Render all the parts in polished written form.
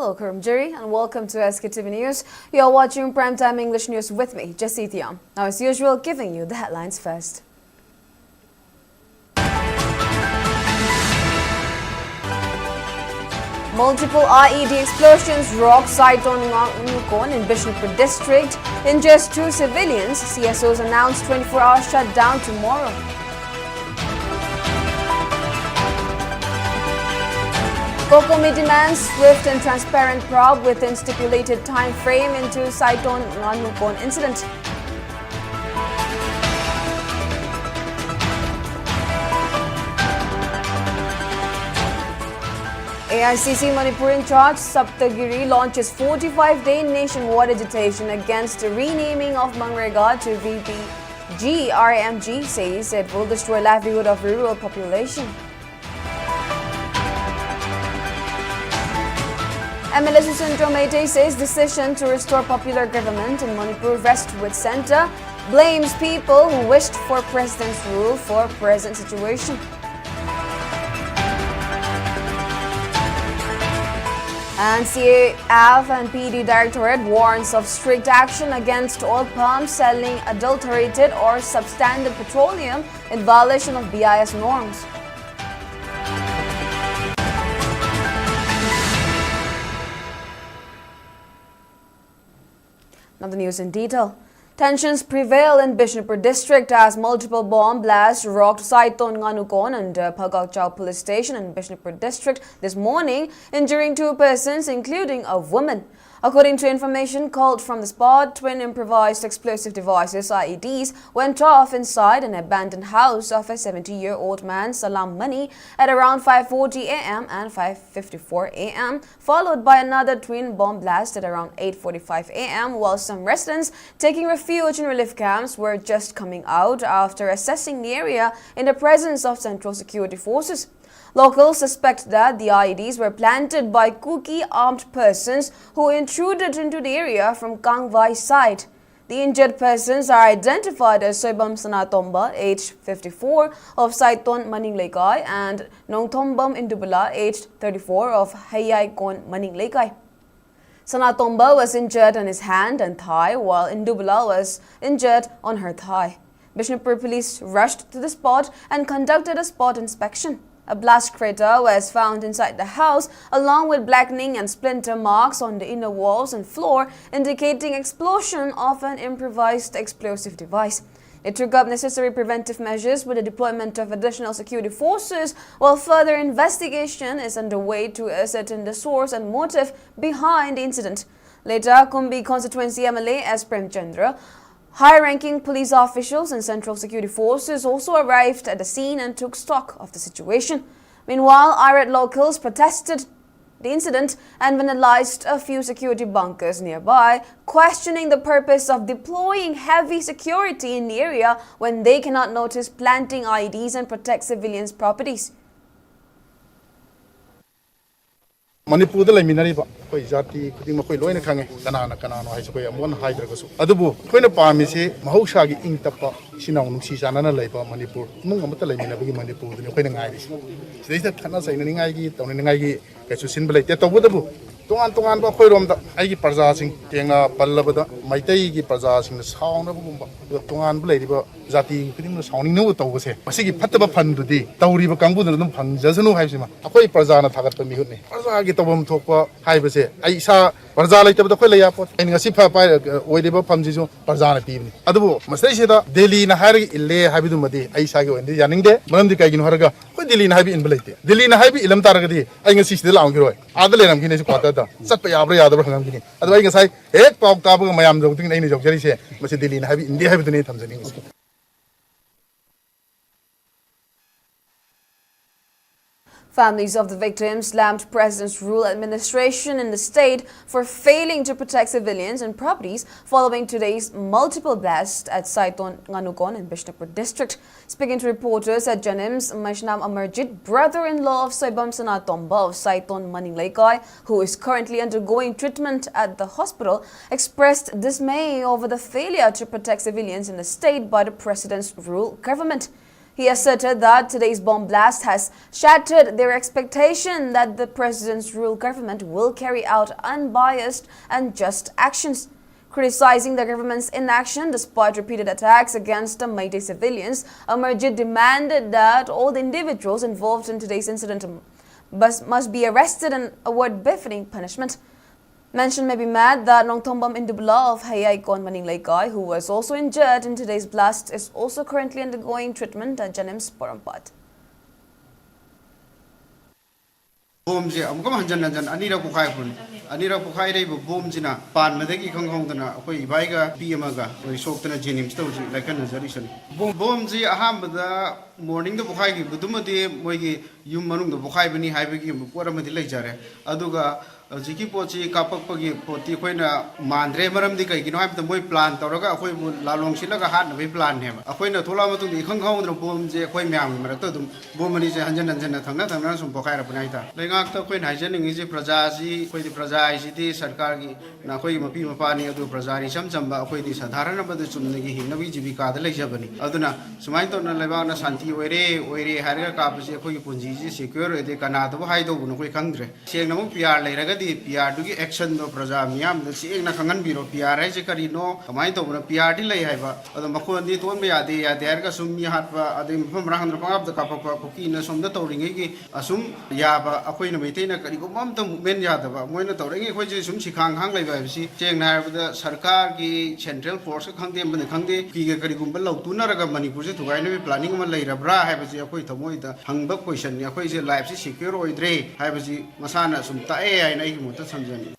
Hello, Kurumjiri, and welcome to Sktv's News. You are watching Primetime English News with me, JESSY. Now, as usual, giving you the headlines first. Multiple IED explosions rocked site on Manipur in Bishnipur district. Injures 2 civilians. CSOs announced 24-hour shutdown tomorrow. COCOMI demands swift and transparent probe within stipulated time frame into Saiton Manipur incident. AICC Manipur in charge Saptagiri launches 45-day nationwide agitation against the renaming of Mangrega to VPG. says it will destroy livelihood of rural population. MLA Susindra Mete says decision to restore popular government in Manipur rests with centre, blames people who wished for president's rule for present situation. And CAF and PD Directorate warns of strict action against oil pumps selling adulterated or substandard petroleum in violation of BIS norms. Now the news in detail. Tensions prevail in Bishnipur district as multiple bomb blasts rocked Saiton Nganukon and Phagakchau police station in Bishnipur district this morning, injuring 2 persons, including a woman. According to information called from the spot, twin improvised explosive devices (IEDs) went off inside an abandoned house of a 70-year-old man, Salam Mani, at around 5:40 a.m. and 5:54 a.m., followed by another twin bomb blast at around 8:45 a.m., while some residents taking refuge in relief camps were just coming out after assessing the area in the presence of Central Security Forces. Locals suspect that the IEDs were planted by Kuki armed persons who intruded into the area from Kangwai side. The injured persons are identified as Soibam Sanatomba, aged 54, of Saiton Maninglekai, and Nongthombam Indubala, aged 34, of Hayai Kon Maninglekai. Sanatomba was injured on his hand and thigh, while Indubala was injured on her thigh. Bishnipur police rushed to the spot and conducted a spot inspection. A blast crater was found inside the house, along with blackening and splinter marks on the inner walls and floor, indicating explosion of an improvised explosive device. They took up necessary preventive measures with the deployment of additional security forces, while further investigation is underway to ascertain the source and motive behind the incident. Later, Kumbi constituency MLA S. Premchandra, high-ranking police officials and Central Security Forces also arrived at the scene and took stock of the situation. Meanwhile, irate locals protested the incident and vandalized a few security bunkers nearby, questioning the purpose of deploying heavy security in the area when they cannot notice planting IEDs and protect civilians' properties. Manipur the Laminariba, Jati, Kudimako Loina Kange, Kanana, High one Hydragosu. Adubu, Quena Parmisi, Mahoshagi Intapa, Shinam, Sisana Lapa, Manipur, Mumata Lamina, Manipur, the Queen Irish. They said Kanas in Nagi, Tonagi, get to symbolize that of Wudabu. Tuan Bakorum, the Agi Pazasing, Tenga, Palabada, Maitegi Pazasing, the sound of Tuan Blade, Zati, Kudim, the sounding no was here. Pasiki Pataba Pandudi, Tauri Kambu, and Pang, doesn't know Hajima. A quay Pazana Tagatami. Pazagi Toka, Hibase, I saw Pazala of the Quella Airport, and a Sipa, Wadiba Pamzizo, Pazana Pim. Adu, Masashida, Delhi in a Harry, Ile Habidumadi, Aisago, and the Yaninge, Mandika in Horga, what Delhi in Habi in Belete. Delhi in a Habi Ilam Taragadi, I can see the Langro. Other than Guinness Quata, Sapayabri, other Hangini. Otherwise, I hate Pop Tabu, my am doing any of Jerry, but Delhi in Habi, in the Habitanate. Families of the victims slammed President's rule administration in the state for failing to protect civilians and properties following today's multiple blasts at Saiton Nganukon in Bishnipur district. Speaking to reporters at Janim's, Mashnam Amarjit, brother-in-law of Soibam Sanatomba of Saiton Maninglekai, who is currently undergoing treatment at the hospital, expressed dismay over the failure to protect civilians in the state by the President's rule government. He asserted that today's bomb blast has shattered their expectation that the president's rule government will carry out unbiased and just actions. Criticizing the government's inaction despite repeated attacks against the Meitei civilians, Amarjit demanded that all the individuals involved in today's incident must be arrested and award befitting punishment. Mention may be made that Nongthombam Indubla of Hayaikon Maninglaikai, who was also injured in today's blast, is also currently undergoing treatment at JESSY's Parampat. Boomji amko hanjan anira bukhai pun anira bukhai rei boom jina pan madagi khonghong dana akoi baiga pmaga oi soktana jenim stoji laikan nazarison boomji ahambada morning da bukhai gi budumadi moigi yum manung da bukhai bani haibagi poramadi leijare aduga jiki pochi kapakpagi poti khoina mandre maramdi kai gino haibda moi plan tawraga akoi bu lalong silaga hat na plan hema akoina thola matung di khonghong dana boomji akoi myam marakta dum boomani je hanjan thangna sum bukhai ra bunaita ngakta khoi naijaning iji praja ji khoi di praja iji di sarkar gi na khoi mapi mapani adu praja ri chamchamba khoi di sadharana bad chumne gi hinnabi jibika da leijabani aduna sumai to na leba na santi oire harga ka pase khoi punji ji secure de kana to hai do bu khoi khangdre seng namu pr leiraga di pr du gi action do praja miyam da seng na khangan biro pr hai je kari no kamai to bu pr di lei hai ba adu makhon di ton be ade har sum mi hat ba ade mpham rang da pangap da ka pa ki na som da to ringai gi asum ya ba akhoi na meitei na kari ko mam ta movement ya da ba moina to ringai khoi ji sum sikhang hang lai ba si cheng na ba sarkar gi central force khangde ban khangde ki ga kari gum ba lau tu na raga manipur je thugai na planning ma lai ra bra hai ba ji akhoi thamoi da hangba question ya akhoi je life si secure oidre hai ba ji masana sum ta e ai nai gi mo ta samjani.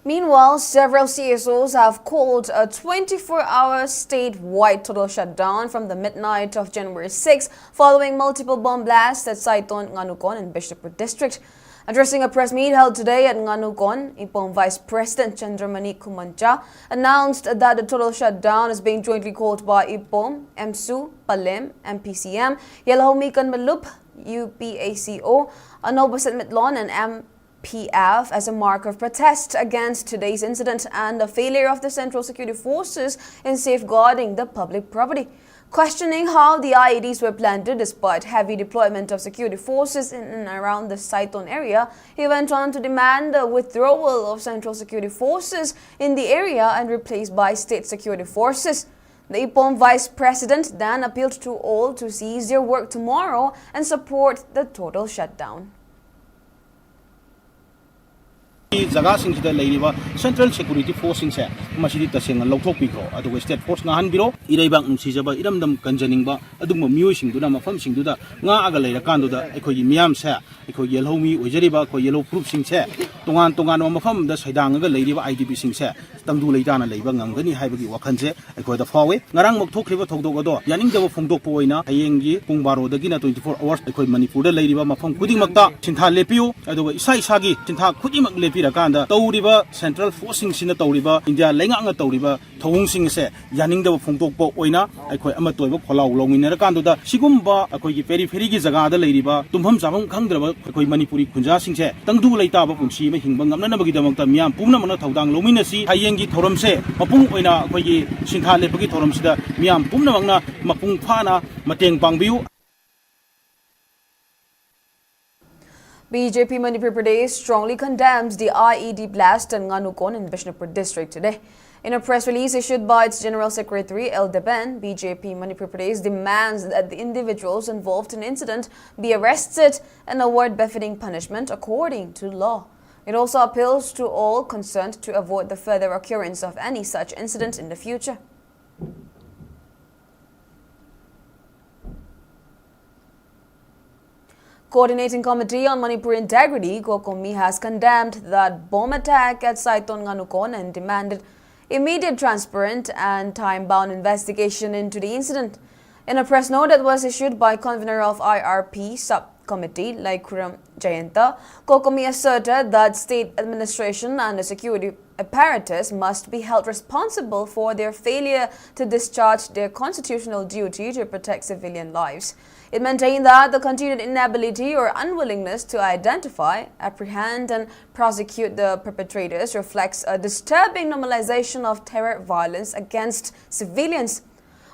Meanwhile, several CSOs have called a 24-hour statewide total shutdown from the midnight of January 6 following multiple bomb blasts at Saiton, Nganukon and Bishnipur district. Addressing a press meet held today at Nganukon, Ipoh Vice President Chandramani Kumancha announced that the total shutdown is being jointly called by Ipoh, MSU, Palem, MPCM, Yelahomikan Malup, UPACO, Anobasit Mitlon and PF as a mark of protest against today's incident and the failure of the Central Security Forces in safeguarding the public property. Questioning how the IEDs were planted despite heavy deployment of security forces in and around the Saiton area, he went on to demand the withdrawal of Central Security Forces in the area and replaced by state security forces. The Ipoh Vice President then appealed to all to cease their work tomorrow and support the total shutdown. Jaga singida leiriba Central Security Force singse masidi taseng lawthok bikro adu state force nga han biro ireibang umsijaba iramdam kanjaningba aduma mioi singduna mafam singduda nga aga leira kanduda ekhogi miyam se ekhogi yelhomi ojeriba ko yellow group singse tongan mafam da saidang ga leiriba IDP singse tangdu leitana leiba ngamgani haibagi wakhanse ekhoida fawe ngarang mokthokriba thogdogodo yaningdaba phongdokpo oina hayenggi pung 12 dagina 24 hours ekhoi Manipur da leiriba mafam kudingmakta chintha lepiu aduga isagi chintha khudimak lepi Kanda Tauriba Central Forcing Sina Tauriba India Lenga Tauriba Tong Sing se Yaning the Fungpo Oina Akoi Amatoiba Polau Long in Rakanda Sigumba Akoi Periphery Zaga the Ladyba Tumham Sabam Kandraba Akoi Manipuri Kunja Sing se Tangdu Laitaba Punchi Hingbang Nabagidamata Miam Pumana Taudang Luminasi Hayengi Toromse Mapung Oina Akoi Shinta Lepaki Toromsida Miam Pumnamana Mapung Pana Mateng Bangbiu. BJP Manipur Pradesh strongly condemns the IED blast in Nganukon in Bishnipur district today. In a press release issued by its General Secretary L. Deben, BJP Manipur Pradesh demands that the individuals involved in the incident be arrested and award befitting punishment according to law. It also appeals to all concerned to avoid the further occurrence of any such incident in the future. Coordinating Committee on Manipur Integrity, Kokomi, has condemned that bomb attack at Saiton Nganukon and demanded immediate, transparent and time-bound investigation into the incident. In a press note that was issued by convener of IRP Committee, like Kuram Jayanta, Kokomi asserted that state administration and the security apparatus must be held responsible for their failure to discharge their constitutional duty to protect civilian lives. It maintained that the continued inability or unwillingness to identify, apprehend and prosecute the perpetrators reflects a disturbing normalization of terror violence against civilians.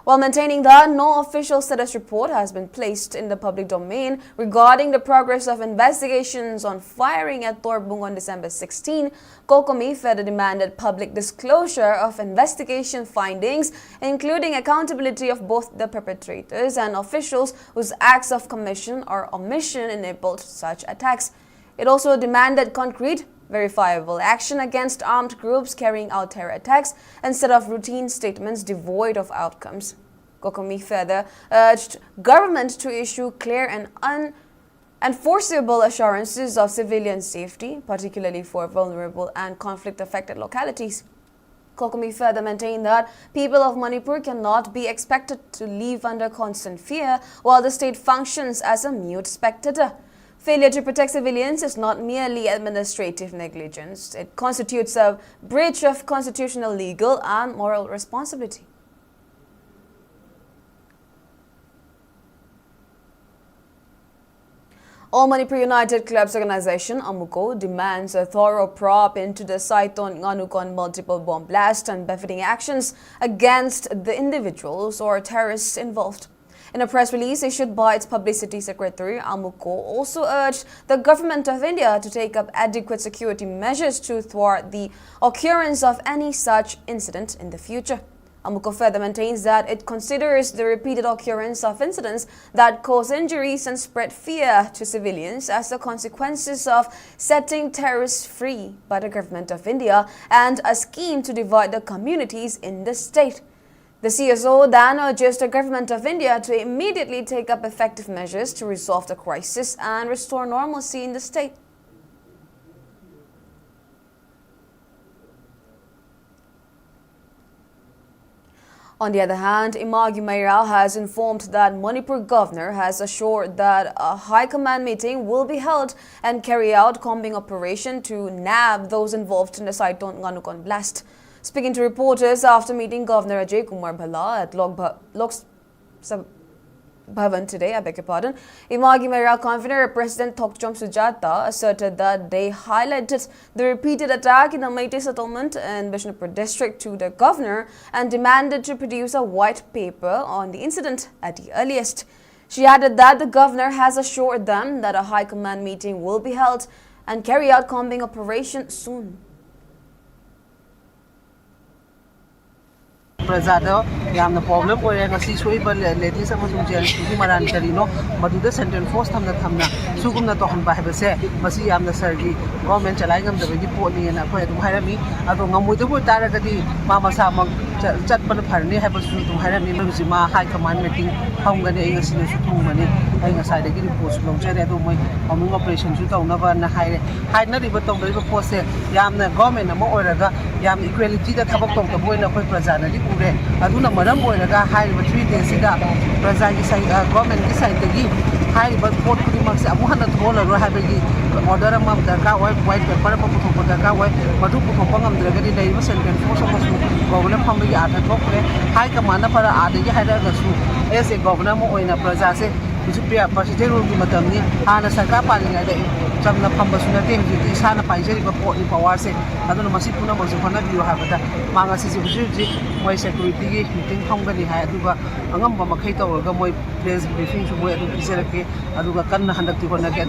While maintaining that no official status report has been placed in the public domain regarding the progress of investigations on firing at Torbung on December 16, Kokomi further demanded public disclosure of investigation findings, including accountability of both the perpetrators and officials whose acts of commission or omission enabled such attacks. It also demanded concrete, verifiable action against armed groups carrying out terror attacks instead of routine statements devoid of outcomes. Kokomi further urged government to issue clear and unenforceable assurances of civilian safety, particularly for vulnerable and conflict-affected localities. Kokomi further maintained that people of Manipur cannot be expected to live under constant fear while the state functions as a mute spectator. Failure to protect civilians is not merely administrative negligence. It constitutes a breach of constitutional, legal and moral responsibility. All Manipur United Clubs Organization, AMUCO, demands a thorough probe into the Saiton Nganukon multiple bomb blast and befitting actions against the individuals or terrorists involved. In a press release issued by its publicity secretary, AMUCO also urged the government of India to take up adequate security measures to thwart the occurrence of any such incident in the future. AMUCO further maintains that it considers the repeated occurrence of incidents that cause injuries and spread fear to civilians as the consequences of setting terrorists free by the government of India and a scheme to divide the communities in the state. The CSO then urges the government of India to immediately take up effective measures to resolve the crisis and restore normalcy in the state. On the other hand, Imphal has informed that Manipur governor has assured that a high command meeting will be held and carry out combing operation to nab those involved in the Saiton Nganukon blast. Speaking to reporters after meeting Governor Ajay Kumar Bhala at Lok Bhavan today, Imphal Convener President Thokchom Sujata asserted that they highlighted the repeated attack in the Meitei settlement in Bishnipur district to the governor and demanded to produce a white paper on the incident at the earliest. She added that the governor has assured them that a high command meeting will be held and carry out combing operation soon. Prajada yamna problem oire ngasi soiba ladies amasung gents ki maran karino maduda central force thamna sugumna tohan ba habase masi yamna sargi government chalai ngam dabagi poni na khoi dum hairami ado ngamuida bo taragadi mama samang chatpan pharni habasu dum hairami mabsima high command meeting hamgani ai ngasi su thumani ai ngasai de gi post longjare ado moi amung operation su tawnaba na haire haina riba tongdai post se yamna government amo oiraga yam equality da thabak tong ta boina khoi prajana di aduna maram oiraga hairiba 3 days sida prajagi sai government ki side dagi hairiba port kudi mak se amu hana thola ro habagi order am darka white paper ma puthok darka wai madu puthok pangam dragadi leiba central force amu government phambagi atha thokre high command para adagi hairaga su as a governor mo oina praja se Jupia President ki matamni hana sarkar palinga de chamna phamba sunate hujiti sana paijeri ba port ni power se aduna masi puna mo jofana biyo habata manga si ji moi security gi meeting phangani hai aduga angam ba makhai tawraga moi press briefing su moi adu kiserake aduga kanna handakti honake.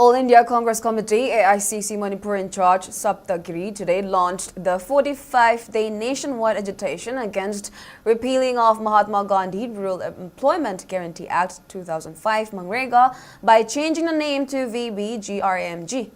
All India Congress Committee, AICC Manipur in charge, Saptagiri, today launched the 45-day nationwide agitation against repealing of Mahatma Gandhi Rural Employment Guarantee Act 2005, Mangrega, by changing the name to VBGRMG.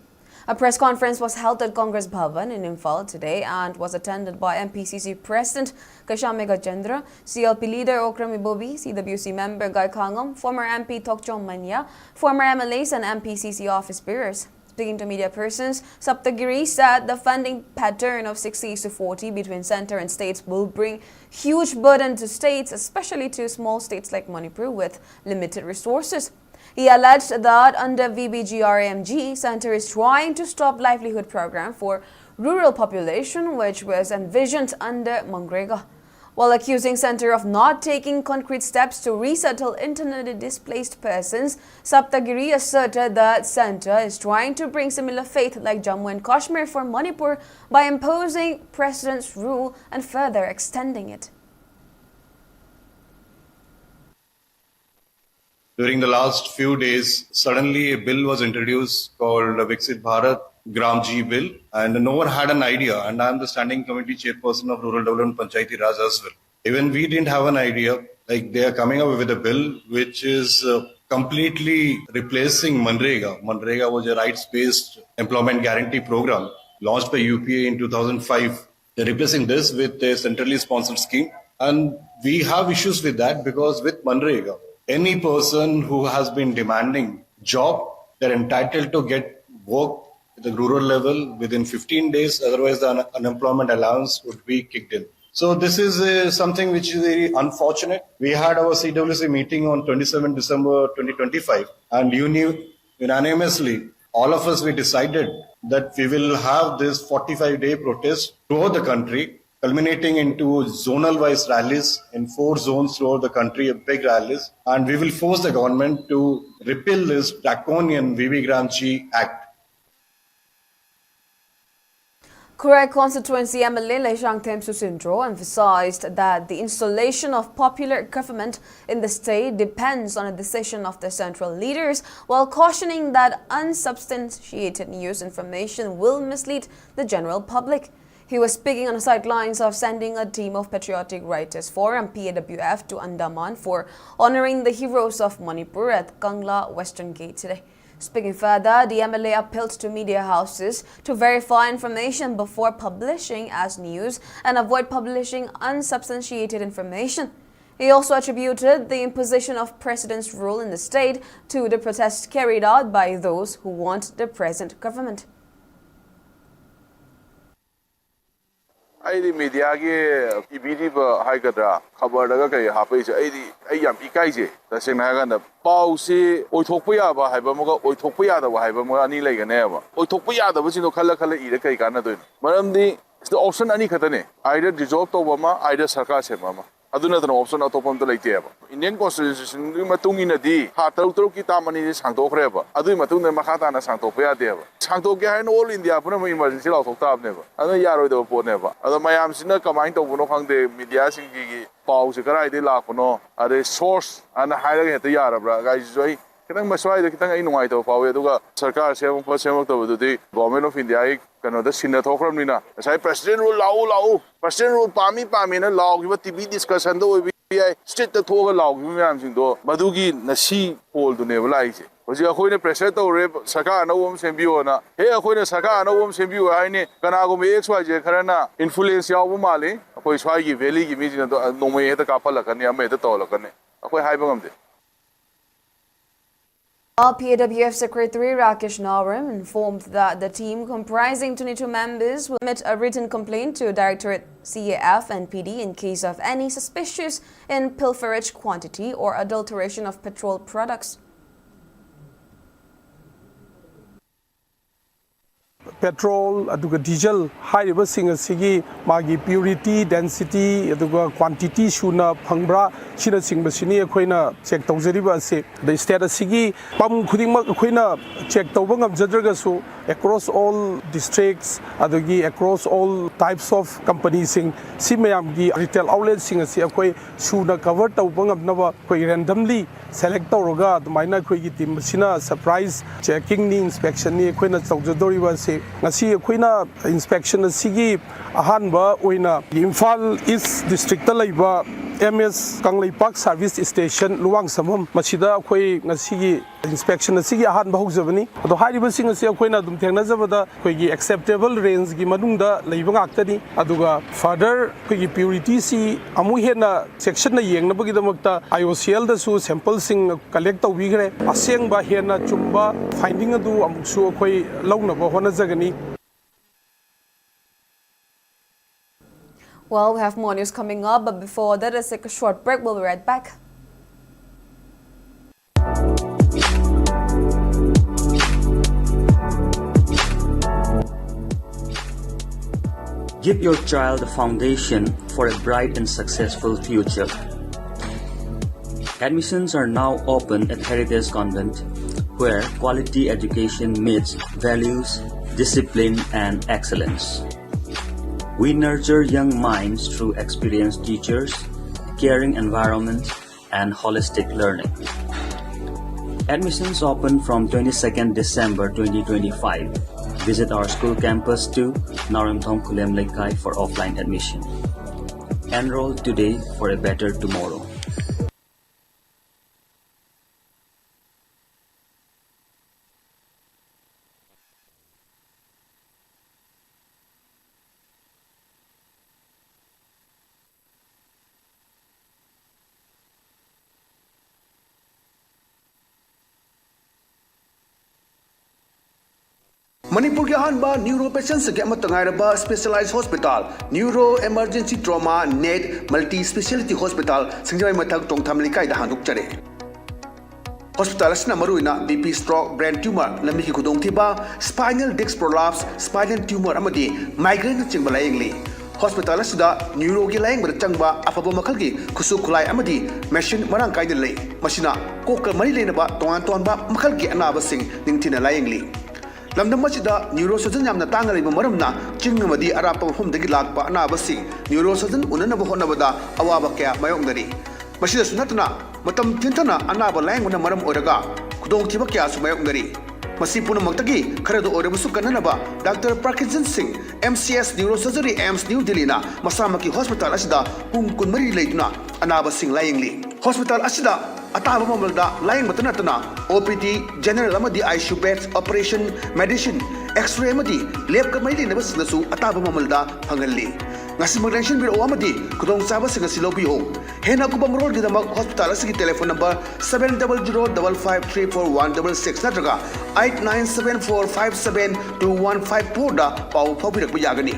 A press conference was held at Congress Bhavan in Imphal today and was attended by MPCC President Kashame Gajendra, CLP leader Okram Ibobi, CWC member Gai Khangam, former MP Tokchong Manya, former MLAs and MPCC office bearers. Speaking to media persons, Saptagiri said the funding pattern of 60:40 between centre and states will bring huge burden to states, especially to small states like Manipur with limited resources. He alleged that under VBGRMG, centre is trying to stop livelihood program for rural population, which was envisioned under Mangrega. While accusing centre of not taking concrete steps to resettle internally displaced persons, Saptagiri asserted that centre is trying to bring similar fate like Jammu and Kashmir for Manipur by imposing president's rule and further extending it. During the last few days, suddenly a bill was introduced called Viksit Bharat Gramji Bill, and no one had an idea. And I'm the standing committee chairperson of Rural Development Panchayati Raj as well. Even we didn't have an idea. Like, they are coming up with a bill which is completely replacing Manrega. Manrega was a rights-based employment guarantee program launched by UPA in 2005. They're replacing this with a centrally sponsored scheme. And we have issues with that because with Manrega, any person who has been demanding job, they're entitled to get work at the rural level within 15 days. Otherwise, the unemployment allowance would be kicked in. So this is something which is very unfortunate. We had our CWC meeting on 27 December 2025, and unanimously, all of us, we decided that we will have this 45-day protest throughout the country, culminating into zonal-wise rallies in 4 zones throughout the country, big rallies, and we will force the government to repeal this draconian VB Gramji Act. Kurai constituency MLA Leishang Themsu Sindro emphasized that the installation of popular government in the state depends on a decision of the central leaders, while cautioning that unsubstantiated news information will mislead the general public. He was speaking on the sidelines of sending a team of Patriotic Writers Forum (PAWF) to Andaman for honoring the heroes of Manipur at Kangla Western Gate today. Speaking further, the MLA appealed to media houses to verify information before publishing as news and avoid publishing unsubstantiated information. He also attributed the imposition of president's rule in the state to the protests carried out by those who want the present government. I media ke ibidi ba hai kadra khabar daga kai hapai se ai yam ikai je ta sing na ga na pau se oithokpa ya ba hai ba mo ga oithokpa ya da ba hai ba mo ani lai ga ne ba oithokpa ya da ba sin do khala i da kai ka na do maram di the option ani khata ne either dissolve to ba ma either sarkar se ma aduna the option atopam to laite ba Indian constitution ni matung ina di ha taru ki ta mani sang to khre ba adu matung ne makha ta na sang to pa ya de ba sang to ke hain all India puna emergency law thok ta ne ba adu yaroi do po ne ba adu mayam sina kamai to buno khang de media sing gi pau se karai de la kono ade source an hai ra he yara bra ga joi kitang maswai de kitang ai nuai to pau aduga sarkar se mo pa se mo to du government of India kano da sinna thokram ni na sai president rule lau president rule pami na law gi TV discussion do state ta thoga law gi myam sing do madugi nasi pol du ne blai se hoji akhoi ne pressure to re sarkar na om sembiyo na he akhoi ne sarkar na om sembiyo ai ne kana go me xyz kharana influence yaw bu male akhoi swai gi valley gi mi jina to no me he ta ka phala kan ya me ta to la kan ne akhoi hai ba ngamde. PAWF Secretary Rakesh Naram informed that the team comprising 22 members will submit a written complaint to Directorate CAF and PD in case of any suspicious in pilferage quantity or adulteration of petrol products. Petrol, diesel, high sing magi purity, density, quantity, shuna, pangbra, shina sing basini, aquina, check tozeriba se, the status sigi, pam kudima aquina, check tobang of Jadragasu, across all districts, across all types of companies sing, Simayamgi, retail outlets sing a sequay, shuna cover tobang of Nava, randomly select Roga, the minor quigiti, machina, surprise, checking the inspection, aquina, Tozadoriba se. Ngasi akoina inspection asigi ahanba oina Imphal East district ta laiba MS Kanglei Park Service Station Luang Samhum Machida Koi Nasigi inspection Sigi Han Bahuzavani, the high river singers Quena Dum Tenazavada, Kogi acceptable range Gimadunda, Labang Actadi, Aduga, further Kogi purity C, Amuhena section the Yang Nabagidamakta, IOCL the Su sample sing collect a wigre, Asiang Bahena Chumba, finding a do Amsu Koi Launa Bahona Zagani. Well, we have more news coming up, but before that, let's take a short break. We'll be right back. Give your child a foundation for a bright and successful future. Admissions are now open at Heritage Convent, where quality education meets values, discipline, and excellence. We nurture young minds through experienced teachers, caring environment, and holistic learning. Admissions open from 22nd December 2025. Visit our school campus to Naramthong Kulem Lekai for offline admission. Enroll today for a better tomorrow. Manipur के अहानबा neuro patients के अमत तंगाइरबा specialised hospital neuro emergency trauma नेट multi specialty hospital सिंगजाई मथक टोंगथाम लिकाई दा हांदुक चरे हॉस्पिटल असना मरुइना बीपी स्ट्रोक ब्रेन ट्यूमर लम्बी की खुदोंगथिबा spinal disc prolapse spinal tumour अमदी माइग्रेन चिंगबा लायंगली हॉस्पिटल असदा न्यूरो की लायंग चंगबा अफब मखल की खुसु खुलाई अमदी मेशिन मरांग कायदे लई मसिना कोक मरी लेनबा तोंगान तोंबा मखल की अनाबसिंग निंगथिना लायंगली लमदम मसिदा neuro surgeon यामना तांगरिबा मरमना चिंगमदी अरापा मफमदगी Lakpa अनाबसिंग neuro surgeon उननब होनबदा अवाबा क्या मायोंगदरी मसिदा सुनतना मतम थिंथना अनाबा लायंगना मरम ओरगा खुदोंथिबा क्या सुमायोंगदरी मसी पुनमक्तगी खरदो ओरबसु कननबा doctor Parkinson Singh MCS neuro surgery AIIMS new दिल्लीना मसामकी हॉस्पिटल असिदा पुंग कुनमरी लेदुना अनाबसिंग लायंगली हॉस्पिटल असिदा अताबा ममलदा लायंग मतनतना OPD जनरल अमदी ICU beds operation medicine x-ray अमदी लैब कमरी लेनबसनसु अताबा ममलदा फंगल्ली ngasi maglension biro amadi kudong saba singa silobiyo hena kuba mrol gidamag hospital asigi telephone number 7005534166 natraga 8974572154 da pau phobirak yagani.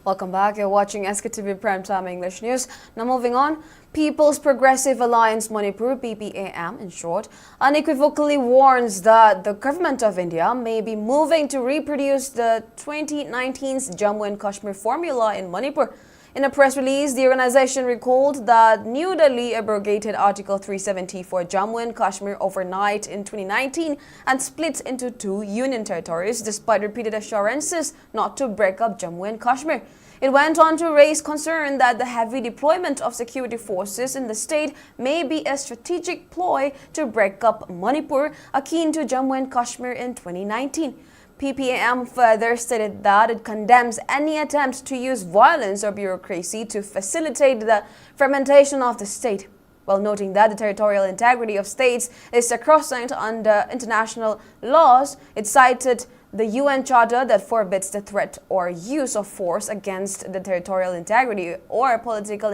Welcome back. You're watching Sktv's Primetime English News. Now moving on, People's Progressive Alliance Manipur, PPAM in short, unequivocally warns that the government of India may be moving to reproduce the 2019's Jammu and Kashmir formula in Manipur. In a press release, the organization recalled that New Delhi abrogated Article 370 for Jammu and Kashmir overnight in 2019 and split into two union territories despite repeated assurances not to break up Jammu and Kashmir. It went on to raise concern that the heavy deployment of security forces in the state may be a strategic ploy to break up Manipur, akin to Jammu and Kashmir in 2019. PPAM further stated that it condemns any attempt to use violence or bureaucracy to facilitate the fragmentation of the state. While noting that the territorial integrity of states is sacrosanct under international laws, it cited the UN Charter that forbids the threat or use of force against the territorial integrity or political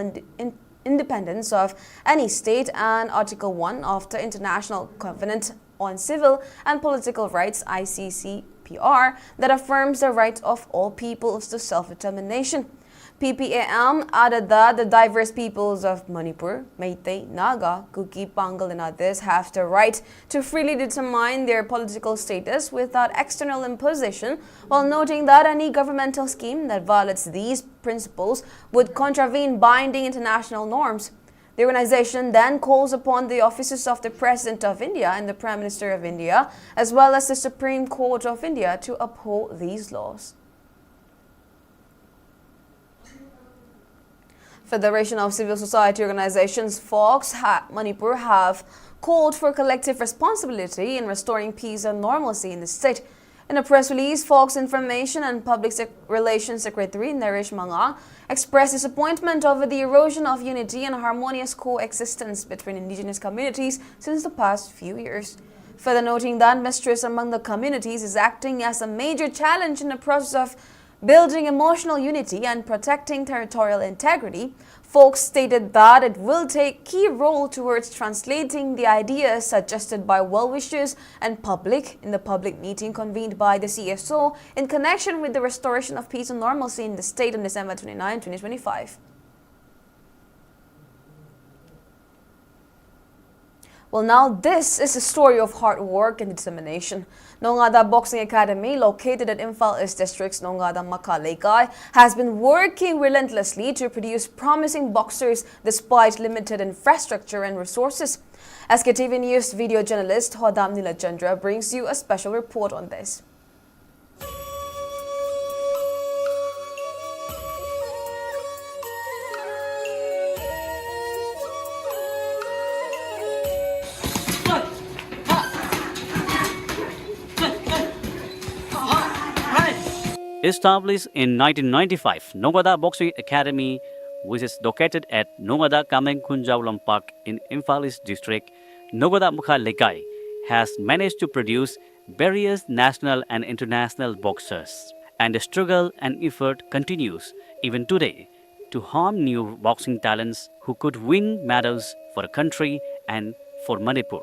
independence of any state and Article 1 of the International Covenant on Civil and Political Rights ICCPR that affirms the right of all peoples to self-determination. PPAM added that the diverse peoples of Manipur, Meitei, Naga, Kuki, Pangal and others have the right to freely determine their political status without external imposition, while noting that any governmental scheme that violates these principles would contravene binding international norms. The organization then calls upon the offices of the President of India and the Prime Minister of India, as well as the Supreme Court of India, to uphold these laws. Federation of Civil Society Organizations, FOX, Manipur have called for collective responsibility in restoring peace and normalcy in the state. In a press release, Fox Information and Public Relations Secretary Naresh Manga expressed disappointment over the erosion of unity and harmonious coexistence between indigenous communities since the past few years. Further noting that mistrust among the communities is acting as a major challenge in the process of building emotional unity and protecting territorial integrity, Fox stated that it will take key role towards translating the ideas suggested by well-wishers and public in the public meeting convened by the CSO in connection with the restoration of peace and normalcy in the state on December 29, 2025. Well, now this is a story of hard work and determination. Nongada Boxing Academy, located at Imphal East District's Nongada Makalaikai, has been working relentlessly to produce promising boxers despite limited infrastructure and resources. SKTV News video journalist Hodam Nilachandra brings you a special report on this. Established in 1995, Nongada Boxing Academy, which is located at Nongada Kameng Kunjau Lampak in Imphal East District, Nongada Makalaikai, has managed to produce various national and international boxers. And the struggle and effort continues even today to harm new boxing talents who could win medals for the country and for Manipur.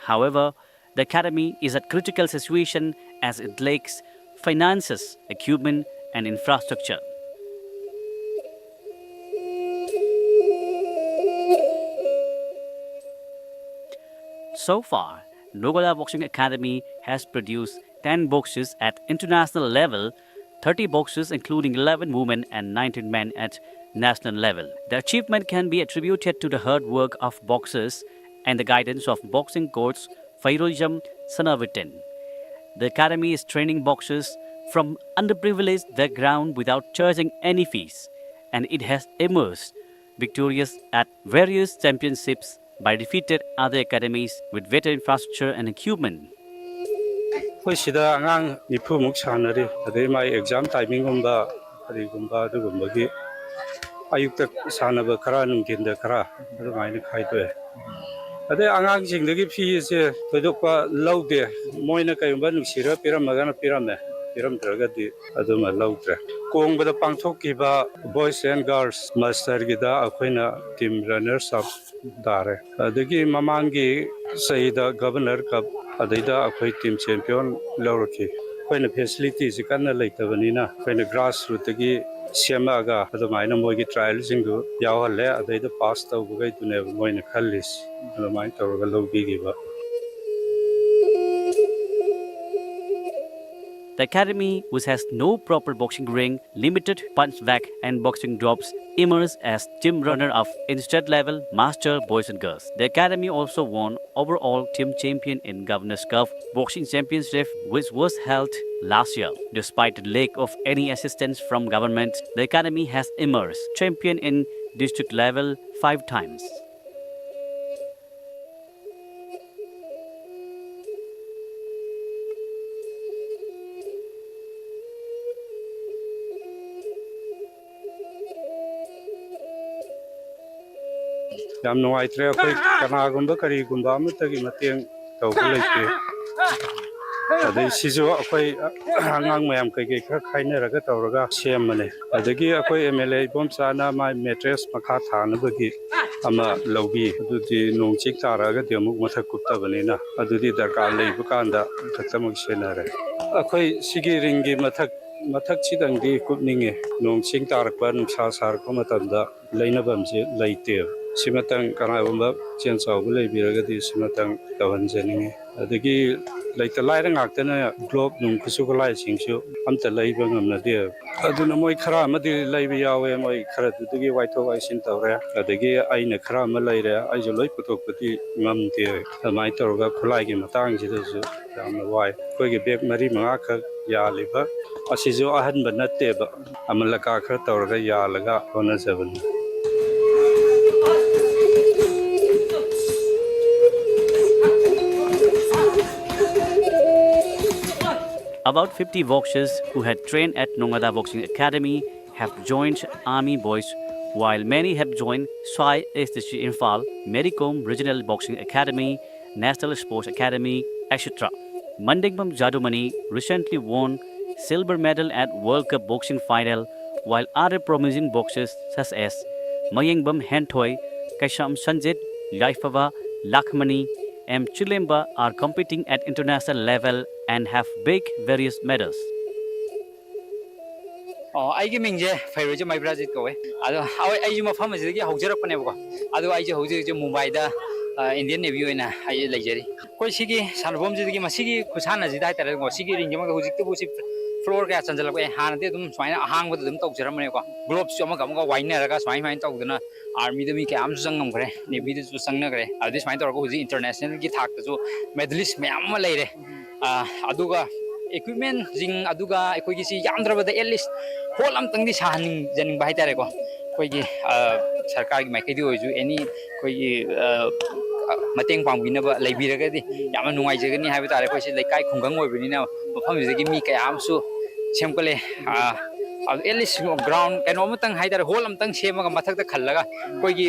However, the academy is at critical situation as it lacks finances, equipment, and infrastructure. So far, Nongada Boxing Academy has produced 10 boxers at international level, 30 boxers including 11 women and 19 men at national level. The achievement can be attributed to the hard work of boxers and the guidance of boxing coach Fairojam Sanavitin. The academy is training boxers from underprivileged background without charging any fees, and it has emerged victorious at various championships by defeated other academies with better infrastructure and equipment. Sida angang nipu muk sanari ade mai exam timing gumba ari gumba du gumbagi ayukta sanaba khara nungkinda khara adu mai ni khaidwe ade angang jingdagi phi se todokpa laude moina kayumba nuksira piramagana pirame piram dragadi aduma lautre kongbada pangthokkiba boys and girls master gida akoina team runners up dare adagi mamangi saida governor cup Adida akwai team champion lauraki akwai facilities kanna leitabanina akwai grassroots gi semaga adamaina moigi trial jingu yawhalle adida pass tawbugai tune moina khallis adamain tawga logigiba. The academy, which has no proper boxing ring, limited punch bag and boxing drops, emerged as team runner-up in state level master boys and girls. The academy also won overall team champion in Governor's Cup boxing championship, which was held last year. Despite the lack of any assistance from government, the academy has emerged champion in district level 5 times. Yam nuaitre akwai kanagumba karigumba amatagi mateng tawba leite adai sijo akwai angang mayam kai khara khainaraga tawraga semane adagi akwai MLA bomsana mai mattress makha thanabagi ama logi adudi nongchik taraga demuk mathak kuptabanina adudi darkar leiba kanda khatamuk senare akwai sigi ringi mathak chidangdi kupninge nongching tarakpa nungsa sarko matamda leinabamje leite Simatang kanagumba chensaw bulay biragadi simatang tawanjaninge adagi laita lairang aktana globe nung kusukulai singsu amta laiba ngamnade aduna moi khara amadi laiba yawe moi khara dudagi waitho waisin tawre adagi aina khara ama laire aijo loi putokpati ngamte amai tawga khulai gi matang jidasu yamna wai koigi bek mari manga khak yaliba asijo ahan banatte ba amalaka khara tawga yalaga hona seven. About 50 boxers who had trained at Nongada Boxing Academy have joined Army Boys, while many have joined Swai STC Imphal, Medicom Regional Boxing Academy, National Sports Academy, etc. Mandingbam Jadumani recently won silver medal at World Cup Boxing Final, while other promising boxers such as Mayengbam Hentoy, Kaisham Sanjit, Laifava, Lakmani, and Chilemba are competing at international level and have big various medals. ꯑꯩꯒꯤ ꯃꯤꯡꯁꯦ ꯐꯩꯔꯣꯏꯖ ꯃꯩꯕ꯭ꯔꯥꯖꯤꯠ ꯀꯧꯋꯦ ꯑꯗꯣ ꯑꯩꯁꯨ ꯃꯐꯝ ꯑꯁꯤꯗꯒꯤ ꯍꯧꯖꯔꯛꯄꯅꯦꯕꯀꯣ ꯑꯗꯣ ꯑꯩꯁꯦ ꯍꯧꯖꯤꯛ ꯃꯨꯝꯕꯥꯏꯗ ꯏꯟꯗꯤꯌꯟ ꯅꯦꯚꯤ ꯑꯣꯏꯅ ꯑꯩ ꯂꯩꯖꯔꯤ ꯑꯩꯈꯣꯏ ꯁꯤꯒꯤ ꯁꯥꯟꯅꯐꯝꯁꯤꯗꯒꯤ ꯃꯁꯤꯒꯤ ꯈꯨꯠꯁꯥꯟꯅꯁꯤꯗ ꯍꯥꯏꯇꯥꯔꯦꯀꯣ ꯁꯤꯒꯤ ꯔꯤꯡꯁꯤꯃꯒ ꯍꯧꯖꯤꯛꯇꯕꯨ ꯁꯤ ꯐ꯭ꯂꯣꯔ ꯀꯌꯥ ꯆꯟꯖꯜꯂꯛꯄ ꯍꯥꯟꯅꯗꯤ ꯑꯗꯨꯝ ꯁꯨꯃꯥꯏꯅ ꯑꯍꯥꯡꯕꯗ ꯑꯗꯨꯝ ꯇꯧꯖꯔꯝꯕꯅꯦꯀꯣ ꯒ꯭ꯂꯣꯞꯁꯨ ꯑꯃꯒ ꯋꯥꯏꯅꯔꯒ ꯁꯨꯃꯥꯏꯅ ꯇꯧꯗꯅ ꯑꯥꯔꯃꯤꯗ ꯃꯤ ꯀꯌꯥ ꯑꯃꯁꯨ ꯆꯪꯉꯝꯈ꯭ꯔꯦ ꯅꯦꯚꯤꯗꯁꯨ ꯆꯪꯅꯈ꯭ꯔꯦ ꯑꯗꯨꯗꯤ ꯁꯨꯃꯥꯏꯅ ꯇꯧꯔꯒ ꯍꯧꯖꯤꯛ ꯏꯟꯇꯔꯅꯦꯁꯅꯦꯜꯒꯤ ꯊꯥꯛꯇꯁꯨ ꯃꯦꯗꯂꯤꯁ ꯃꯌꯥꯝ ꯑꯃ ꯂꯩꯔꯦ ꯑꯗꯨꯒ equipment aduga ꯑꯩꯈꯣꯏꯒꯤ ꯁꯤ ꯌꯥꯝꯗ꯭ꯔꯕꯗ at least ꯍꯣꯜ ꯑꯃꯇꯪꯗꯤ ꯁꯥꯍꯟꯖꯅꯤꯡꯕ ꯍꯥꯏꯇꯥꯔꯦꯀꯣ ꯑꯩꯈꯣꯏꯒꯤ ꯁꯔꯀꯥꯔꯒꯤ ꯃꯥꯏꯀꯩꯗꯤ ꯑꯣꯏꯁꯨ ꯑꯦꯅꯤ ꯑꯩꯈꯣꯏꯒꯤ ꯃꯇꯦꯡ ꯄꯥꯡꯕꯤꯅꯕ ꯂꯩꯕꯤꯔꯒꯗꯤ ꯌꯥꯝꯅ ꯅꯨꯡꯉꯥꯏꯖꯒꯅꯤ ꯍꯥꯏꯕ ꯇꯥꯔꯦ ꯑꯩꯈꯣꯏꯁꯤ ꯂꯩꯀꯥꯏ ꯈꯨꯡꯒꯪ ꯑꯣꯏꯕꯅꯤꯅ ꯃꯐꯝꯁꯤꯗꯒꯤ ꯃꯤ ꯀꯌꯥ ꯑꯃꯁꯨ ꯁꯦꯝꯒꯠꯂꯦ at least ground ꯀꯩꯅꯣ ꯑꯃꯇꯪ ꯍꯥꯏꯇꯥꯔꯦ ꯍꯣꯜ ꯑꯃꯇꯪ ꯁꯦꯝꯃꯒ ꯃꯊꯛꯇ ꯈꯜꯂꯒ ꯑꯩꯈꯣꯏꯒꯤ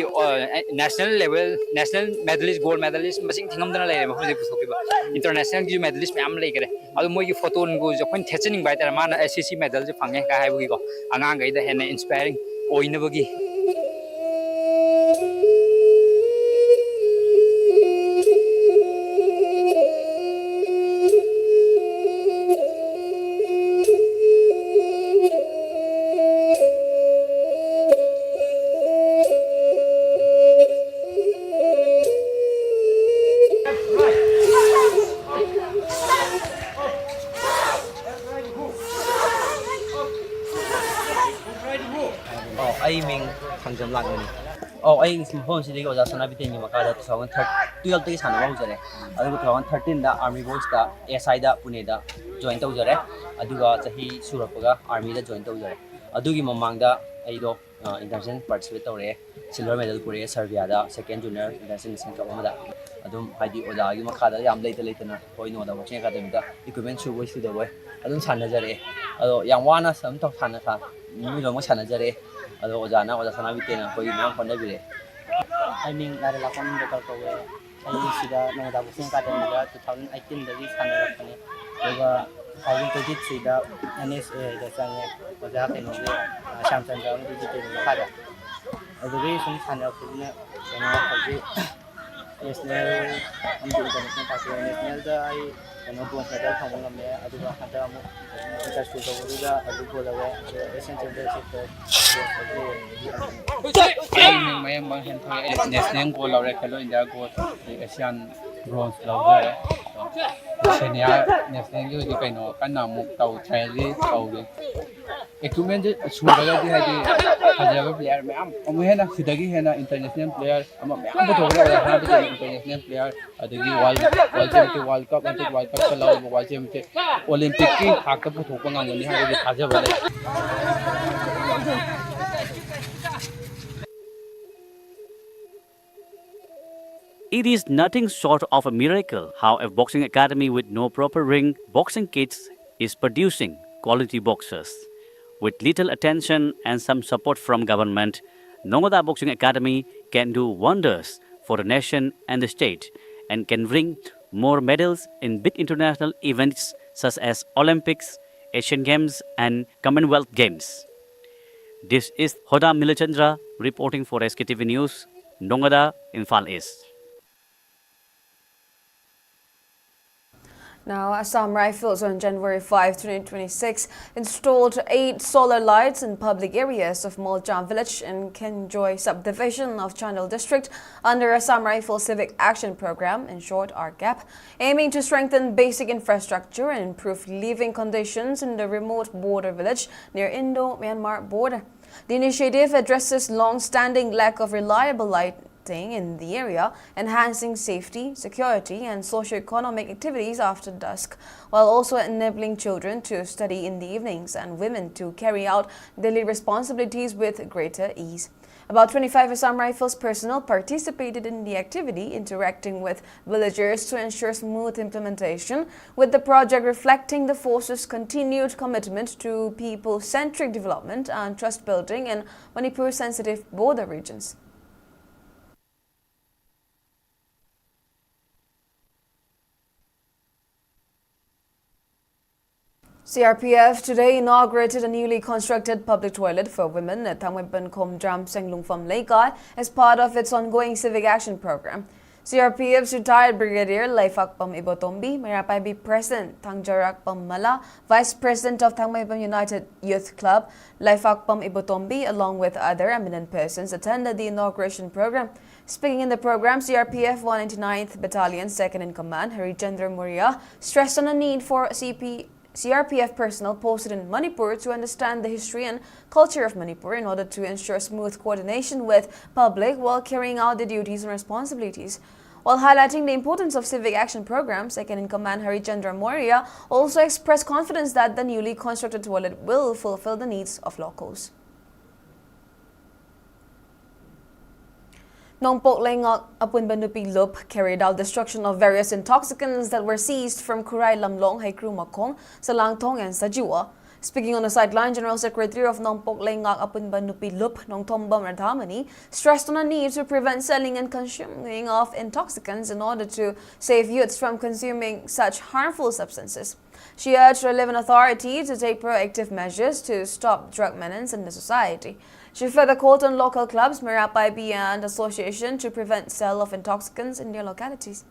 national level national medalist gold medalist ꯃꯁꯤꯡ ꯊꯤꯉꯝꯗꯅ ꯂꯩꯔꯦ ꯃꯐꯝꯁꯤꯗ ꯄꯨꯊꯣꯛꯈꯤꯕ internationalꯒꯤ medalist ꯃꯌꯥꯝ ꯂꯩꯈꯔꯦ ꯑꯗꯨ ꯃꯣꯏꯒꯤ ꯐꯣꯇꯣꯟꯒꯨ ꯑꯩꯈꯣꯏꯅ ꯊꯦꯠꯆꯅꯤꯡꯕ ꯍꯥꯏꯇꯥꯔꯦ ꯃꯥꯅ SCC medalꯁꯦ ꯐꯪꯉꯦ ꯀꯥꯏ ꯍꯥꯏꯕꯒꯤꯀꯣ ꯑꯉꯥꯡꯈꯩꯗ ꯍꯦꯟꯅ inspiring ꯑꯣꯏꯅꯕꯒꯤ ꯑꯩ ꯃꯤꯡ ꯊꯪꯖꯝ ꯂꯥꯛꯃꯅꯤ ꯑꯩ ꯃꯐꯝꯁꯤꯗꯒꯤ ꯑꯣꯖꯥ ꯁꯅꯥꯕꯤꯇꯦꯟꯒꯤ ꯃꯈꯥꯗ 2012ꯗꯒꯤ ꯁꯥꯟꯅꯕ ꯍꯧꯖꯔꯦ ꯑꯗꯨꯒ 2013ꯗ ꯑꯥꯔꯃꯤ ꯕꯣꯏꯁꯇ SIꯗ ꯄꯨꯅꯦꯗ ꯖꯣꯏꯟ ꯇꯧꯖꯔꯦ ꯑꯗꯨꯒ ꯆꯍꯤ ꯁꯨꯔꯛꯄꯒ ꯑꯥꯔꯃꯤꯗ ꯖꯣꯏꯟ ꯇꯧꯖꯔꯦ ꯑꯗꯨꯒꯤ ꯃꯃꯥꯡꯗ ꯑꯩꯗꯣ ꯏꯟꯇꯔꯅꯦꯁꯅꯦꯜ ꯄꯥꯔꯇꯤꯁꯤꯄꯦꯠ ꯇꯧꯔꯛꯑꯦ ꯁꯤꯜꯚꯔ ꯃꯦꯗꯜ ꯄꯨꯔꯛꯑꯦ ꯁꯔꯕꯤꯌꯥꯗ ꯁꯦꯀꯦꯟ ꯖꯨꯅꯤꯌꯔ ꯏꯟꯇꯔꯅꯦꯁꯅꯦꯜ ꯀꯞ ꯑꯃꯗ ꯑꯗꯨꯝ ꯍꯥꯏꯗꯤ ꯑꯣꯖꯥꯒꯤ ꯃꯈꯥꯗ ꯌꯥꯝ ꯂꯩꯇꯅ ꯑꯩꯈꯣꯏ ꯅꯣꯡꯗ ꯕꯣꯛꯁꯤꯡ ꯑꯦꯀꯥꯗꯃꯤꯗ ꯏꯀ꯭ꯋꯤꯞꯃꯦꯟ ꯁꯨꯕꯣꯏ ꯁꯨꯗꯕꯣꯏ ꯑꯗꯨꯝ ꯁꯥꯟꯅꯖꯔꯛꯑꯦ ꯑꯗꯣ ꯌꯥꯝ ꯋꯥꯅ ꯑꯗꯨꯝ ꯅꯨꯃꯤꯠ ꯂꯣꯏꯅꯃꯛ ꯁꯥꯟꯅꯖꯔꯛꯑꯦ ꯑꯗꯣ ꯑꯣꯖꯥꯅ ꯑꯣꯖꯥ ꯁꯅꯥꯕꯤꯇꯦꯟꯅ ꯑꯩꯈꯣꯏꯒꯤ ꯃꯌꯥꯝ ꯍꯣꯠꯅꯕꯤꯔꯦ ꯑꯩ ꯃꯤꯡ ꯂꯥꯏꯔꯦꯜꯂꯥꯛꯄꯝ ꯗꯣꯛꯇꯔ ꯀꯧꯋꯦ ꯑꯩ ꯁꯤꯗ ꯅꯣꯡꯗꯥ ꯕꯣꯛꯁꯤꯡ ꯑꯦꯀꯥꯗꯃꯤꯗ 2018ꯗꯒꯤ ꯁꯥꯟꯅꯔꯛꯄꯅꯦ ꯑꯗꯨꯒ 2023ꯗ NSAꯗ ꯆꯪꯉꯦ ꯑꯣꯖꯥ ꯀꯩꯅꯣꯒꯤ ꯁ꯭ꯌꯥꯝꯆꯟꯗ꯭ꯔ ꯑꯃꯗꯤ ꯖꯤꯇꯦꯟꯒꯤ ꯃꯈꯥꯗ ꯑꯗꯨꯗꯒꯤ ꯁꯨꯝ ꯁꯥꯟꯅꯔꯛꯄꯁꯤꯅ ꯀꯩꯅꯣ ꯍꯧꯖꯤꯛ ꯅꯦꯁꯅꯦꯜ ꯑꯃꯗꯤ ꯏꯟꯇꯔꯅꯦꯁꯅꯦꯜ ꯊꯥꯛꯇ ꯅꯦꯁꯅꯦꯜꯗ ꯑꯩ ꯀꯩꯅꯣ ꯕ꯭ꯔꯣꯟꯖ ꯃꯦꯗꯜ ꯐꯪꯕ ꯉꯝꯃꯦ ꯑꯗꯨꯒ ꯍꯟꯗꯛ ꯑꯃꯨꯛ ꯏꯟꯇꯔ ꯁ꯭ꯀꯨꯜ ꯇꯧꯕꯗꯨꯗ ꯑꯗꯨ ꯒꯣꯜ ꯂꯧꯋꯦ ꯑꯗꯨꯒ ꯑꯦꯁꯤꯌꯥꯟ ꯆꯦꯝꯄꯤꯌꯟꯁꯤꯞꯇ ꯑꯩ ꯃꯤꯡ ꯃꯌꯦꯡꯕ ꯍꯦꯟꯊꯣꯏ ꯑꯩ ꯅꯦꯁꯅꯦꯜ ꯒꯣꯜ ꯂꯧꯔꯦ Khelo India goal Asian bronze ꯂꯧꯖꯔꯦ ꯁꯦꯅꯤꯌꯔ ꯅꯦꯁꯅꯦꯜꯒꯤ ꯍꯧꯖꯤꯛ ꯀꯩꯅꯣ ꯀꯟꯅ ꯑꯃꯨꯛ ꯇ꯭ꯔꯥꯏꯌꯦꯜꯗꯤ ꯇꯧꯔꯤ ꯏꯀ꯭ꯋꯤꯞꯃꯦꯟꯁꯦ ꯁꯨꯔꯒꯗꯤ ꯍꯥꯏꯗꯤ ꯐꯖꯕ ꯄ꯭ꯂꯦꯌꯔ ꯃꯌꯥꯝ ꯑꯃꯨꯛ ꯍꯦꯟꯅ ꯁꯤꯗꯒꯤ ꯍꯦꯟꯅ ꯏꯟꯇꯔꯅꯦꯁꯅꯦꯜ ꯄ꯭ꯂꯦꯌꯔ ꯑꯃ ꯃꯌꯥꯝ ꯄꯨꯊꯣꯛꯀꯗꯕ ꯍꯥꯏꯕꯗꯤ ꯏꯟꯇꯔꯅꯦꯁꯅꯦꯜ ꯄ꯭ꯂꯦꯌꯔ ꯑꯗꯒꯤ ꯋꯥꯔꯜ ꯆꯦꯝꯄꯤꯌꯟ ꯋꯥꯔꯜ ꯀꯞ ꯍꯟꯗꯛ ꯋꯥꯔꯜ ꯀꯞꯇ ꯂꯧꯔꯤꯕ ꯋꯥꯔꯜ ꯆꯦꯝꯄꯤꯌꯟ ꯑꯣꯂꯦꯝꯄꯤꯛꯀꯤ ꯊꯥꯛꯇ ꯄꯨꯊꯣꯛꯄ ꯉꯝꯒꯅꯤ ꯍꯥꯏꯕꯒꯤ ꯊꯥꯖꯕ ꯂꯩ It is nothing short of a miracle how a boxing academy with no proper ring, boxing kits is producing quality boxers. With little attention and some support from government, Nongada Boxing Academy can do wonders for the nation and the state and can bring more medals in big international events such as Olympics, Asian Games and Commonwealth Games. This is Hoda Milachandra reporting for SKTV News, Nongada, Imphal East. Now, Assam Rifles on January 5, 2026 installed 8 solar lights in public areas of Moljam village in Kenjoy subdivision of Chandel district under Assam Rifle Civic Action Program, in short RCAP, aiming to strengthen basic infrastructure and improve living conditions in the remote border village near Indo-Myanmar border. The initiative addresses long-standing lack of reliable light conducting in the area, enhancing safety, security and socio-economic activities after dusk, while also enabling children to study in the evenings and women to carry out daily responsibilities with greater ease. About 25 Assam Rifles personnel participated in the activity, interacting with villagers to ensure smooth implementation, with the project reflecting the force's continued commitment to people-centric development and trust building in Manipur-sensitive border regions. CRPF today inaugurated a newly constructed public toilet for women at Thangmaipan Khomdram Senglungpham Laikai as part of its ongoing civic action program. CRPF's retired Brigadier Laifakpam Ibotombi, Marapai President Thangjarakpam Mala, Vice President of Thangmaipan United Youth Club, Laifakpam Ibotombi, along with other eminent persons, attended the inauguration program. Speaking in the program, CRPF 199th Battalion, Second in Command, Harijendra Muria, stressed on the need for CRPF personnel posted in Manipur to understand the history and culture of Manipur in order to ensure smooth coordination with public while carrying out their duties and responsibilities. While highlighting the importance of civic action programs, Second in Command Harijendra Moria also expressed confidence that the newly constructed toilet will fulfill the needs of locals. Nongpok Lengak Apun Banupi Lup carried out destruction of various intoxicants that were seized from Kurai Lamlong, Haikru Makong, Salangtong and Sajua. Speaking on the sideline, General Secretary of Nongpok Lengak Apun Banupi Lup, Nongtombam Radhamani, stressed on the need to prevent selling and consuming of intoxicants in order to save youths from consuming such harmful substances. She urged relevant authorities to take proactive measures to stop drug menace in the society. She further called on local clubs, Marapai and Association to prevent sale of intoxicants in their localities.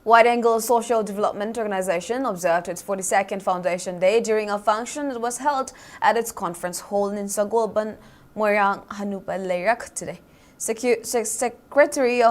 Wide Angle Social Development Organization observed its 42nd Foundation Day during a function that was held at its conference hall in Sagolban, Moirang, Hanupa Leirak today. Secretary of